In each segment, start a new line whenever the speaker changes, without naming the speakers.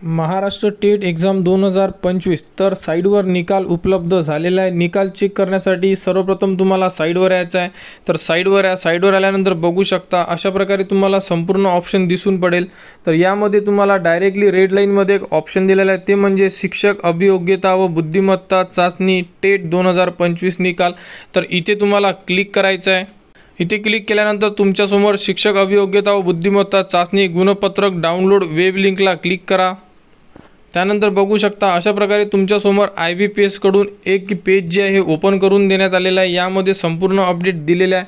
Maharashtra TET exam 2025 तर साईडवर निकाल उपलब्ध झालेला आहे। निकाल चेक करण्यासाठी सर्वप्रथम तुम्हाला साईडवर यायचं आहे। तर साईडवर आल्यानंतर बघू शकता अशा प्रकारे तुम्हाला संपूर्ण ऑप्शन दिसून पडेल। तर यामध्ये तुम्हाला डायरेक्टली रेड लाईनमध्ये एक ऑप्शन दिलेला आहे, ते म्हणजे शिक्षक अभियोग्यता व बुद्धिमत्ता चाचणी टेट 2025 निकाल। तर इथे तुम्हाला क्लिक करायचं आहे। इथे क्लिक केल्यानंतर तुमच्यासमोर शिक्षक अभियोग्यता व बुद्धिमत्ता चाचणी गुणपत्रक डाउनलोड वेब लिंकला क्लिक करा। त्यानंतर बघू शकता अशा प्रकारे तुमच्यासमोर IBPS कडून एक पेज जे आहे ओपन करून देण्यात आलेला आहे। यामध्ये संपूर्ण अपडेट दिलेले आहे।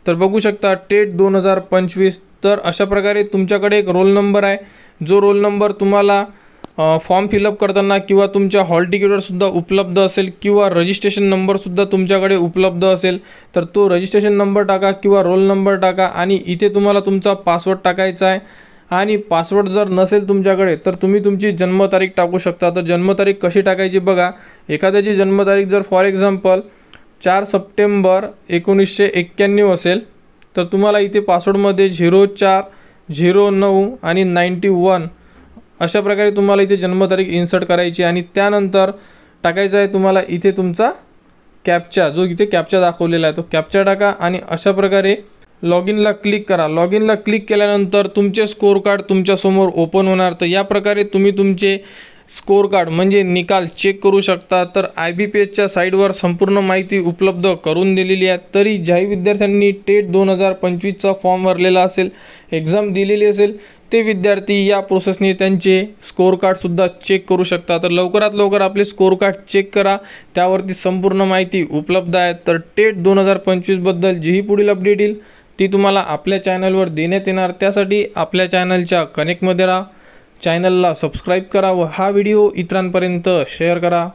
तर बघू शकता टेट 2025। तर अशा प्रकारे तुमच्याकडे एक रोल नंबर आहे, जो रोल नंबर तुम्हाला फॉर्म फिलअप करताना किंवा तुमच्या हॉल तिकीटवर सुद्धा उपलब्ध असेल किंवा रजिस्ट्रेशन नंबर सुद्धा तुमच्याकडे उपलब्ध असेल। तर तो रजिस्ट्रेशन नंबर टाका किंवा रोल नंबर टाका आणि इथे तुम्हाला तुमचा पासवर्ड टाकायचा आहे। आणि पासवर्ड जर नसेल तुमच्याकडे तर तुम्ही तुमची जन्मतारीख टाकू शकता। तर जन्मतारीख कशी टाकायची बघा, एखाद्याची जन्मतारीख जर फॉर एक्झाम्पल 4 सप्टेंबर 1991 असेल तर तुम्हाला इथे पासवर्डमध्ये 04 09 आणि 91 अशा प्रकारे तुम्हाला इथे जन्मतारीख इन्सर्ट करायची आणि त्यानंतर टाकायचा आहे तुम्हाला इथे तुमचा कॅप्चा, जो इथे कॅप्चा दाखवलेला आहे तो कॅप्चा टाका आणि अशा प्रकारे लॉगिनला क्लिक करा। लॉगिनला क्लिक केल्यानंतर तुमचे स्कोर कार्ड तुमच्यासमोर ओपन होणार। तर या प्रकारे तुम्ही तुमचे स्कोर कार्ड म्हणजे निकाल चेक करू शकता। तर IBPSच्या साईडवर संपूर्ण माहिती उपलब्ध करून दिलेली आहे। तरी ज्याही विद्यार्थ्यांनी टेट 2025चा फॉर्म भरलेला असेल, एक्झाम दिलेली असेल, ते विद्यार्थी या प्रोसेसने त्यांचे स्कोर कार्डसुद्धा चेक करू शकता। तर लवकरात लवकर आपले स्कोर कार्ड चेक करा, त्यावरती संपूर्ण माहिती उपलब्ध आहे। तर टेट 2025बद्दल जीही पुढील अपडेट येईल ती तुम्हाला आपल्या चॅनलवर देण्यात येणार। त्यासाठी आपल्या चॅनलच्या कनेक्टमध्ये राहा, चॅनलला सबस्क्राईब करा व हा व्हिडिओ इतरांपर्यंत शेअर करा।